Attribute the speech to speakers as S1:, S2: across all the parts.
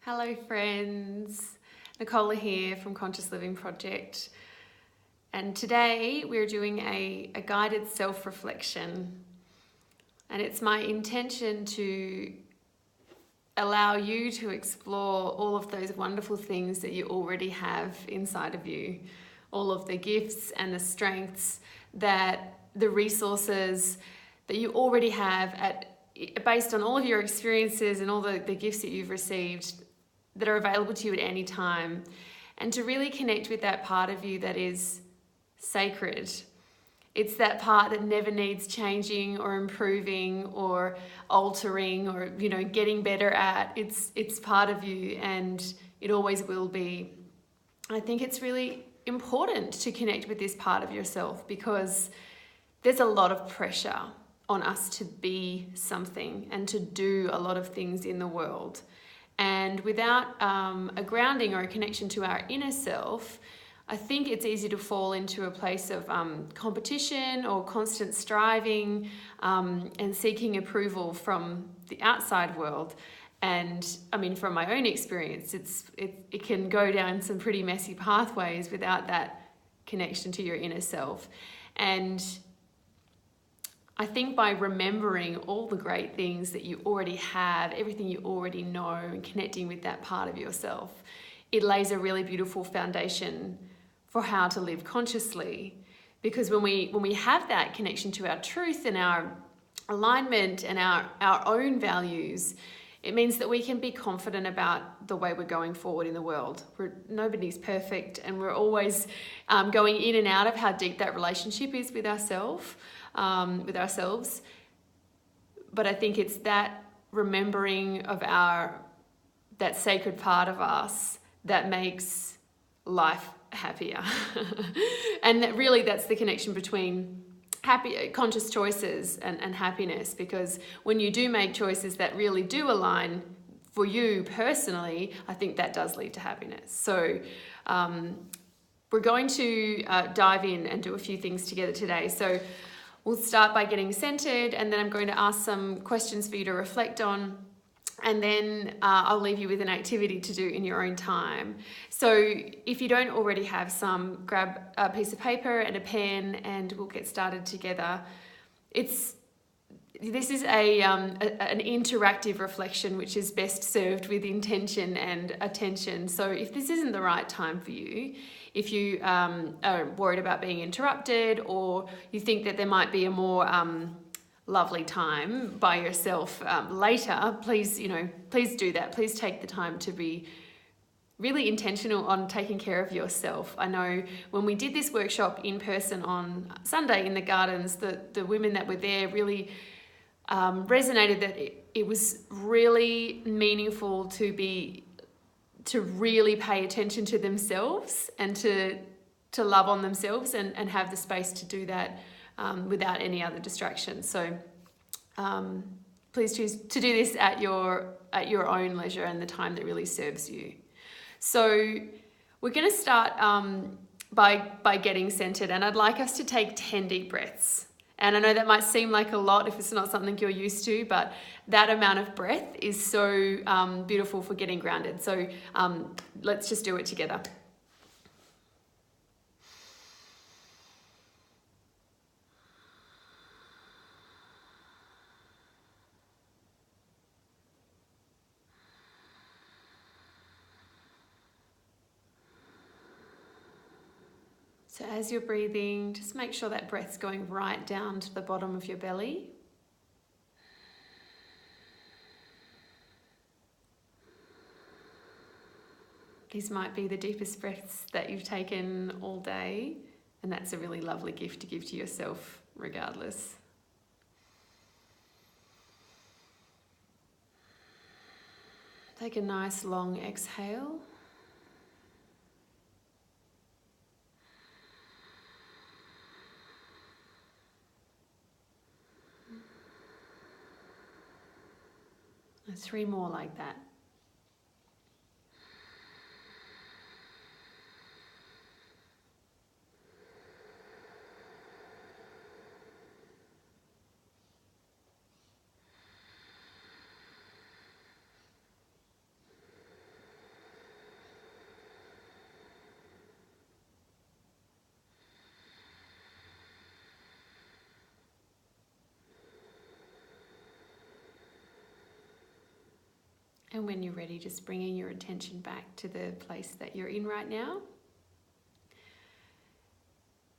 S1: Hello friends, Nicola here from Conscious Living Project, and today we're doing a guided self-reflection, and it's my intention to allow you to explore all of those wonderful things that you already have inside of you, all of the gifts and the strengths, that the resources that you already have based on all of your experiences and all the gifts that you've received that are available to you at any time, and to really connect with that part of you that is sacred. It's that part that never needs changing or improving or altering or getting better at. It's part of you, and it always will be. I think it's really important to connect with this part of yourself because there's a lot of pressure on us to be something and to do a lot of things in the world. And without a grounding or a connection to our inner self, I think it's easy to fall into a place of competition or constant striving and seeking approval from the outside world. And I mean, from my own experience, it can go down some pretty messy pathways without that connection to your inner self. And I think by remembering all the great things that you already have, everything you already know, and connecting with that part of yourself, it lays a really beautiful foundation for how to live consciously. Because when we have that connection to our truth and our alignment and our own values, it means that we can be confident about the way we're going forward in the world. Nobody's perfect, and we're always going in and out of how deep that relationship is with ourselves. But I think it's that remembering of that sacred part of us that makes life happier. And that's the connection between conscious choices and happiness, because when you do make choices that really do align for you personally, I think that does lead to happiness. So we're going to dive in and do a few things together today. So we'll start by getting centered, and then I'm going to ask some questions for you to reflect on, and then I'll leave you with an activity to do in your own time. So if you don't already have some, grab a piece of paper and a pen, and we'll get started together. This is an interactive reflection, which is best served with intention and attention. So if this isn't the right time for you, if you are worried about being interrupted, or you think that there might be a more lovely time by yourself later, please do that. Please take the time to be really intentional on taking care of yourself. I know when we did this workshop in person on Sunday in the gardens, the women that were there really resonated that it was really meaningful to really pay attention to themselves and to love on themselves and have the space to do that without any other distractions. So please choose to do this at your own leisure and the time that really serves you. So we're going to start by getting centered, and I'd like us to take 10 deep breaths. And I know that might seem like a lot if it's not something you're used to, but that amount of breath is so beautiful for getting grounded. So let's just do it together. So as you're breathing, just make sure that breath's going right down to the bottom of your belly. These might be the deepest breaths that you've taken all day, and that's a really lovely gift to give to yourself regardless. Take a nice long exhale. And 3 more like that. And when you're ready, just bringing your attention back to the place that you're in right now.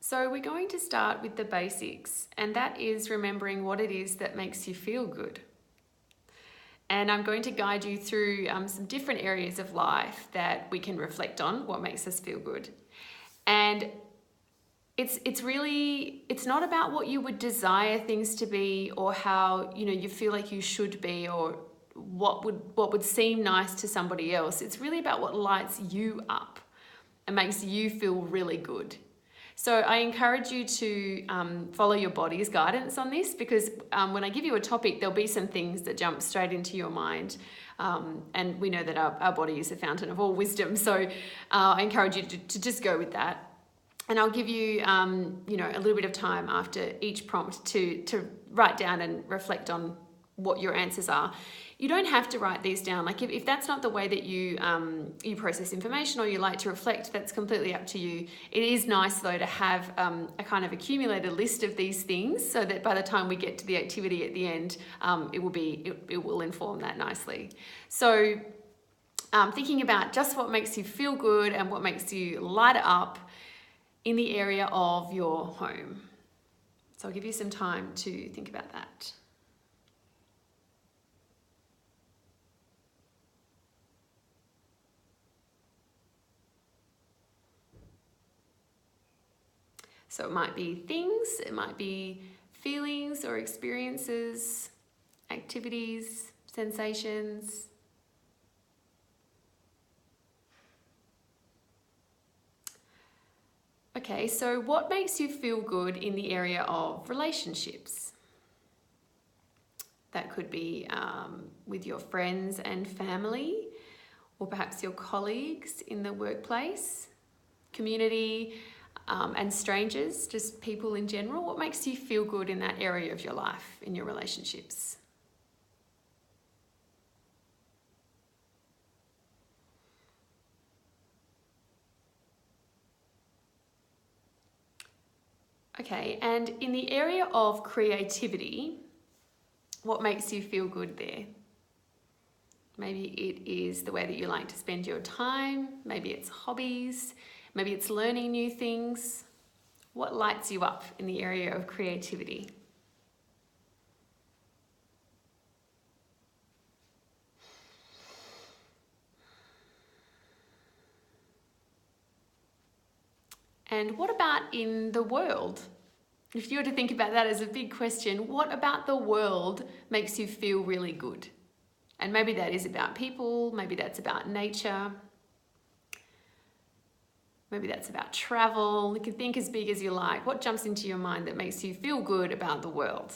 S1: So we're going to start with the basics, and that is remembering what it is that makes you feel good. And I'm going to guide you through some different areas of life that we can reflect on what makes us feel good. And it's not about what you would desire things to be, or how you feel like you should be, or what would seem nice to somebody else. It's really about what lights you up and makes you feel really good. So I encourage you to follow your body's guidance on this, because when I give you a topic, there'll be some things that jump straight into your mind. And we know that our body is a fountain of all wisdom. So I encourage you to just go with that. And I'll give you, a little bit of time after each prompt to write down and reflect on what your answers are. You don't have to write these down. Like if that's not the way that you process information, or you like to reflect, that's completely up to you. It is nice though to have a kind of accumulated list of these things, so that by the time we get to the activity at the end, it will inform that nicely. So thinking about just what makes you feel good and what makes you light up in the area of your home. So I'll give you some time to think about that. So it might be things, it might be feelings or experiences, activities, sensations. Okay, so what makes you feel good in the area of relationships? That could be with your friends and family, or perhaps your colleagues in the workplace, community, and strangers, just people in general. What makes you feel good in that area of your life, in your relationships? Okay, and in the area of creativity, what makes you feel good there? Maybe it is the way that you like to spend your time, maybe it's hobbies, maybe it's learning new things. What lights you up in the area of creativity? And what about in the world? If you were to think about that as a big question, what about the world makes you feel really good? And maybe that is about people, maybe that's about nature, maybe that's about travel. You can think as big as you like. What jumps into your mind that makes you feel good about the world?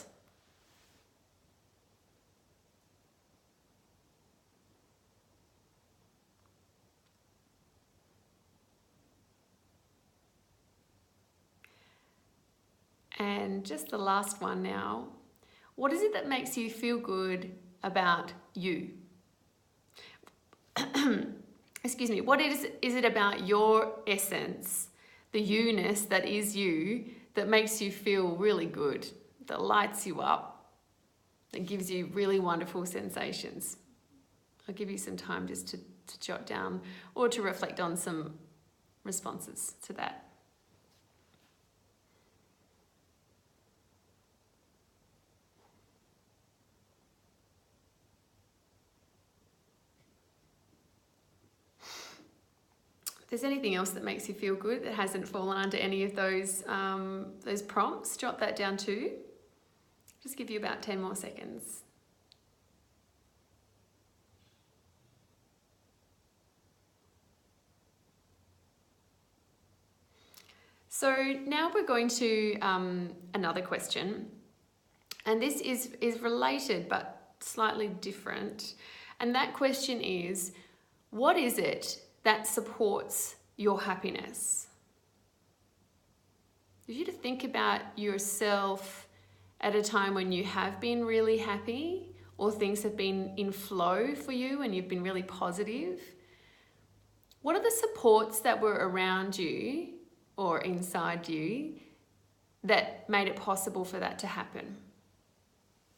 S1: And just the last one now. What is it that makes you feel good about you? Excuse me. What is it about your essence, the you-ness that is you, that makes you feel really good, that lights you up, that gives you really wonderful sensations? I'll give you some time just to jot down or to reflect on some responses to that. If there's anything else that makes you feel good that hasn't fallen under any of those prompts, jot that down too. Just give you about 10 more seconds. So now we're going to another question, and this is related but slightly different. And that question is, what is it that supports your happiness? If you to think about yourself at a time when you have been really happy, or things have been in flow for you and you've been really positive, what are the supports that were around you or inside you that made it possible for that to happen?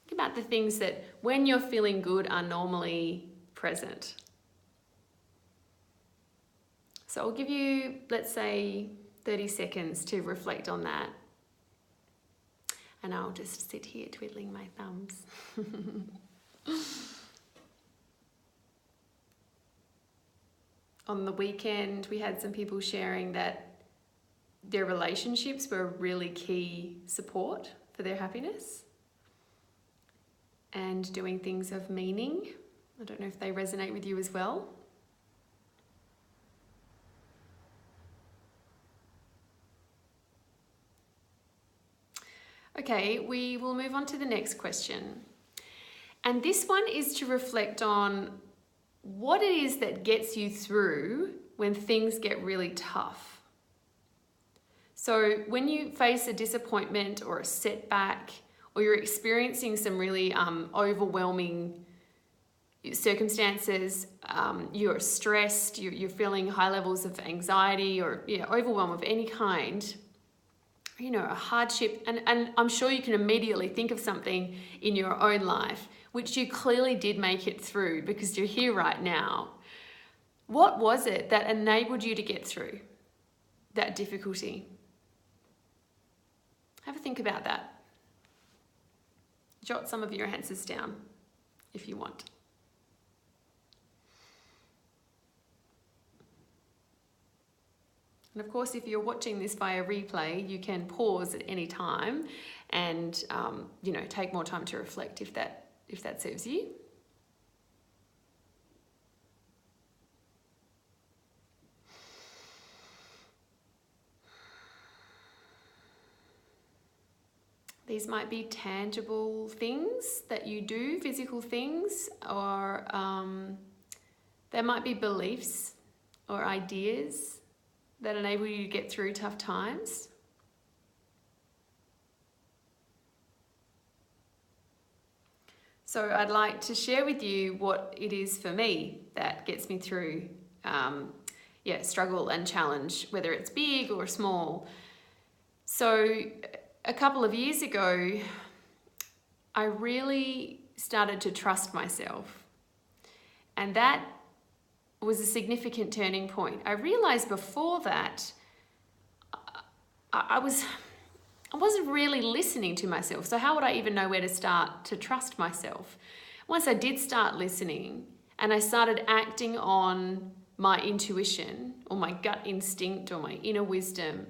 S1: Think about the things that when you're feeling good are normally present. So I'll give you, let's say, 30 seconds to reflect on that. And I'll just sit here twiddling my thumbs. On the weekend, we had some people sharing that their relationships were really key support for their happiness. And doing things of meaning. I don't know if they resonate with you as well. Okay, we will move on to the next question. And this one is to reflect on what it is that gets you through when things get really tough. So when you face a disappointment or a setback, or you're experiencing some really overwhelming circumstances, you're stressed, you're feeling high levels of anxiety or overwhelm of any kind, a hardship, and I'm sure you can immediately think of something in your own life which you clearly did make it through because you're here right now. What was it that enabled you to get through that difficulty? Have a think about that. Jot some of your answers down if you want. And of course, if you're watching this via replay, you can pause at any time and take more time to reflect if that serves you. These might be tangible things that you do, physical things, or they might be beliefs or ideas that enable you to get through tough times. So I'd like to share with you what it is for me that gets me through struggle and challenge, whether it's big or small. So a couple of years ago, I really started to trust myself. And that was a significant turning point. I realized before that I wasn't really listening to myself. So how would I even know where to start to trust myself? Once I did start listening and I started acting on my intuition or my gut instinct or my inner wisdom,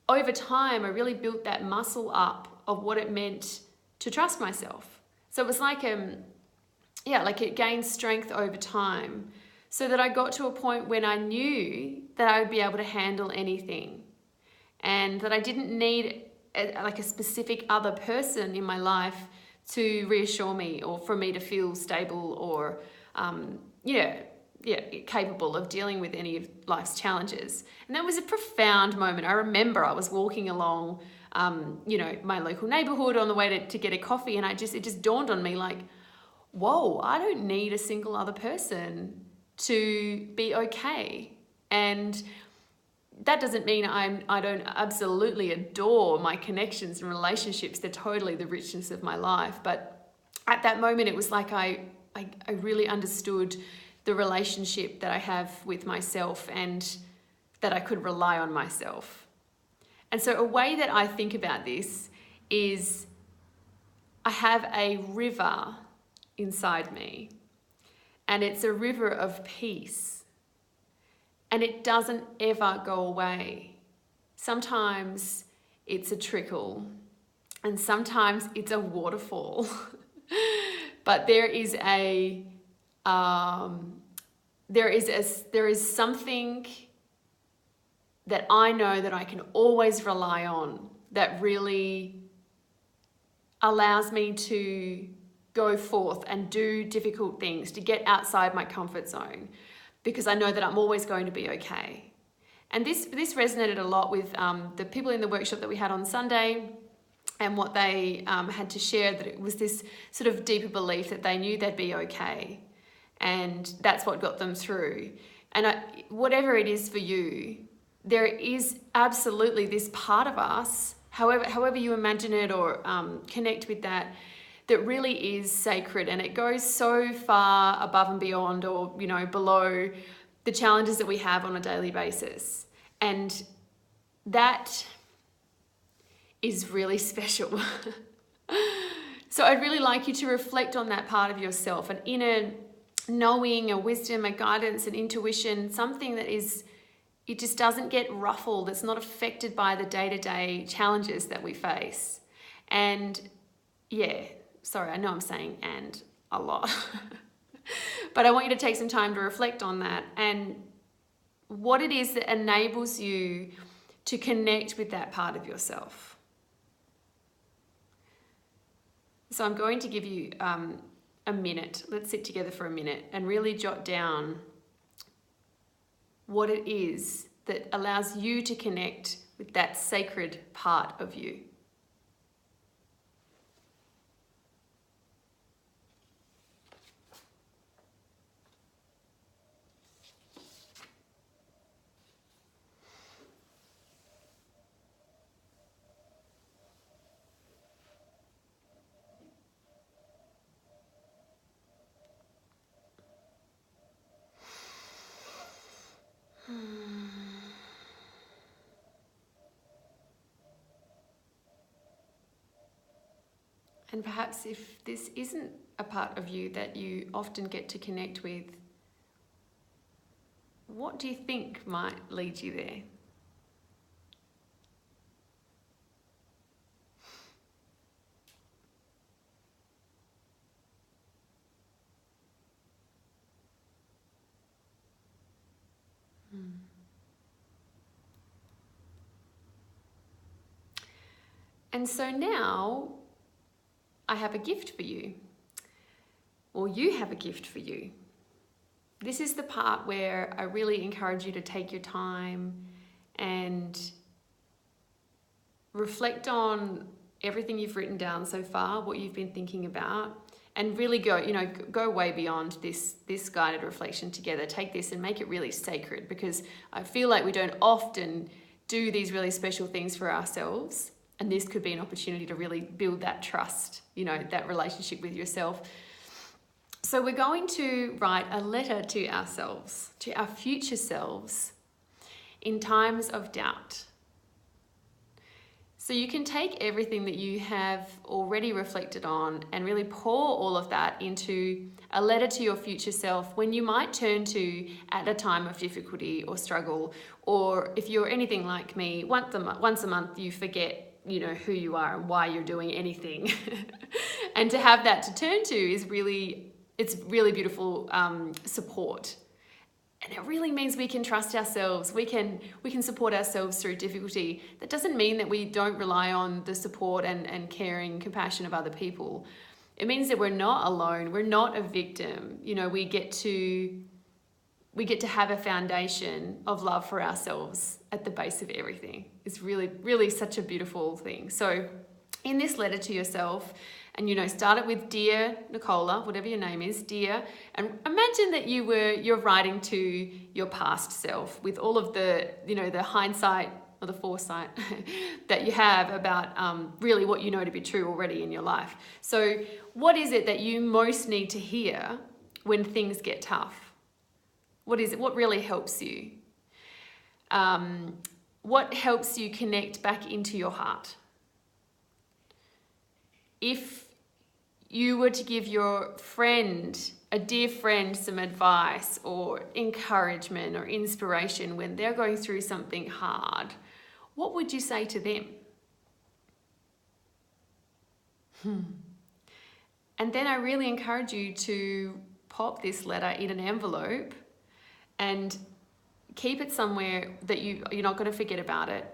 S1: over time I really built that muscle up of what it meant to trust myself. So it was like it gained strength over time, so that I got to a point when I knew that I would be able to handle anything and that I didn't need a specific other person in my life to reassure me or for me to feel stable or capable of dealing with any of life's challenges. And that was a profound moment. I remember I was walking along my local neighborhood on the way to get a coffee, and it just dawned on me like, whoa, I don't need a single other person to be okay. And that doesn't mean I don't absolutely adore my connections and relationships. They're totally the richness of my life. But at that moment, it was like I really understood the relationship that I have with myself and that I could rely on myself. And so a way that I think about this is I have a river inside me, and it's a river of peace, and it doesn't ever go away. Sometimes it's a trickle, and sometimes it's a waterfall. But there is something that I know that I can always rely on that really allows me to go forth and do difficult things, to get outside my comfort zone, because I know that I'm always going to be okay. And this resonated a lot with the people in the workshop that we had on Sunday, and what they had to share, that it was this sort of deeper belief that they knew they'd be okay. And that's what got them through. And whatever it is for you, there is absolutely this part of us, however you imagine it or connect with that, that really is sacred, and it goes so far above and beyond, or below the challenges that we have on a daily basis. And that is really special. So I'd really like you to reflect on that part of yourself, an inner knowing, a wisdom, a guidance, an intuition, something that it just doesn't get ruffled. It's not affected by the day-to-day challenges that we face. And sorry, I know I'm saying "and" a lot. But I want you to take some time to reflect on that and what it is that enables you to connect with that part of yourself. So I'm going to give you a minute. Let's sit together for a minute and really jot down what it is that allows you to connect with that sacred part of you. And perhaps if this isn't a part of you that you often get to connect with, what do you think might lead you there? And so now I have a gift for you, or you have a gift for you. This is the part where I really encourage you to take your time and reflect on everything you've written down so far, what you've been thinking about, and really go way beyond this guided reflection together. Take this and make it really sacred, because I feel like we don't often do these really special things for ourselves. And this could be an opportunity to really build that trust, that relationship with yourself. So we're going to write a letter to ourselves, to our future selves, in times of doubt. So you can take everything that you have already reflected on and really pour all of that into a letter to your future self when you might turn to at a time of difficulty or struggle, or if you're anything like me, once a month you forget who you are and why you're doing anything. And to have that to turn to is really beautiful support. And it really means we can trust ourselves. We can support ourselves through difficulty. That doesn't mean that we don't rely on the support and caring compassion of other people. It means that we're not alone. We're not a victim. We get to have a foundation of love for ourselves at the base of everything. It's really, really such a beautiful thing. So in this letter to yourself, and start it with "Dear Nicola," whatever your name is, dear, and imagine that you're writing to your past self with all of the hindsight or the foresight that you have about really what you know to be true already in your life. So what is it that you most need to hear when things get tough? What is it? What really helps you? What helps you connect back into your heart? If you were to give your friend, a dear friend, some advice or encouragement or inspiration when they're going through something hard, what would you say to them? And then I really encourage you to pop this letter in an envelope and keep it somewhere that you're not going to forget about it,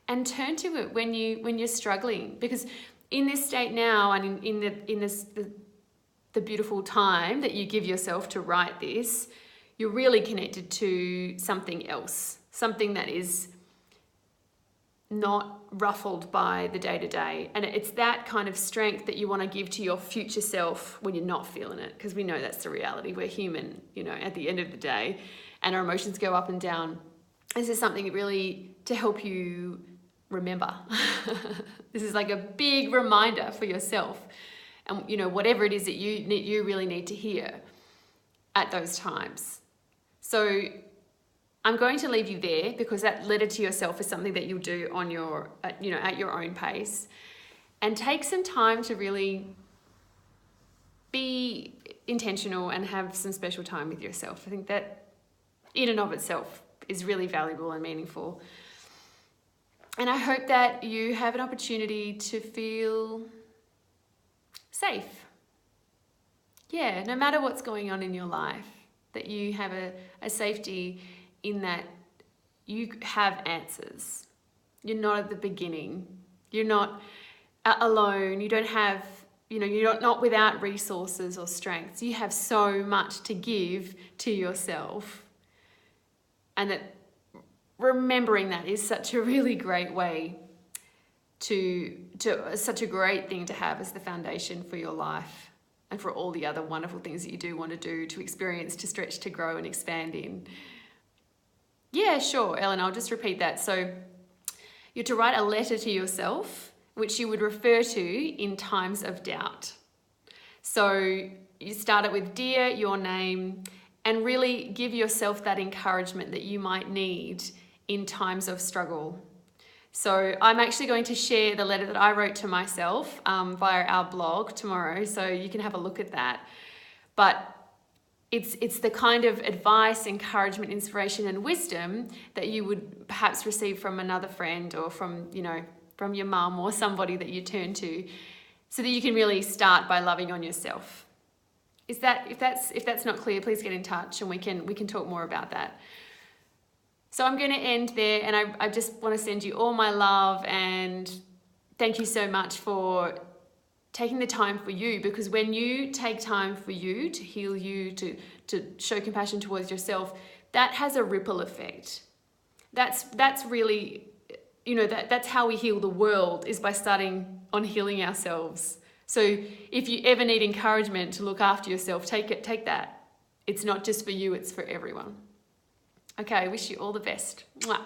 S1: and turn to it when you're struggling, because in this state now and in the beautiful time that you give yourself to write this, you're really connected to something else, something that is not ruffled by the day-to-day. And it's that kind of strength that you want to give to your future self when you're not feeling it, because we know that's the reality. We're human, at the end of the day, and our emotions go up and down. This is something really to help you remember. This is like a big reminder for yourself. and whatever it is that you really need to hear at those times. So I'm going to leave you there, because that letter to yourself is something that you'll do on your at your own pace, and take some time to really be intentional and have some special time with yourself. I think that in and of itself is really valuable and meaningful. And I hope that you have an opportunity to feel safe. Yeah, no matter what's going on in your life, that you have a safety in that you have answers. You're not at the beginning. You're not alone. You don't have, you're not without resources or strengths. You have so much to give to yourself. And that remembering that is such a really great way to such a great thing to have as the foundation for your life and for all the other wonderful things that you do want to do, to experience, to stretch, to grow and expand in. Yeah, sure, Ellen, I'll just repeat that. So you're to write a letter to yourself, which you would refer to in times of doubt. So you start it with dear, your name, and really give yourself that encouragement that you might need in times of struggle. So I'm actually going to share the letter that I wrote to myself via our blog tomorrow, so you can have a look at that. But it's the kind of advice, encouragement, inspiration, and wisdom that you would perhaps receive from another friend, or from your mum or somebody that you turn to, so that you can really start by loving on yourself. If that's not clear, please get in touch and we can talk more about that. So I'm going to end there, and I just want to send you all my love, and thank you so much for taking the time for you, because when you take time for you, to heal you, to show compassion towards yourself, that has a ripple effect. That's really, that's how we heal the world, is by starting on healing ourselves. So if you ever need encouragement to look after yourself, take that. It's not just for you, it's for everyone. Okay, I wish you all the best. Mwah.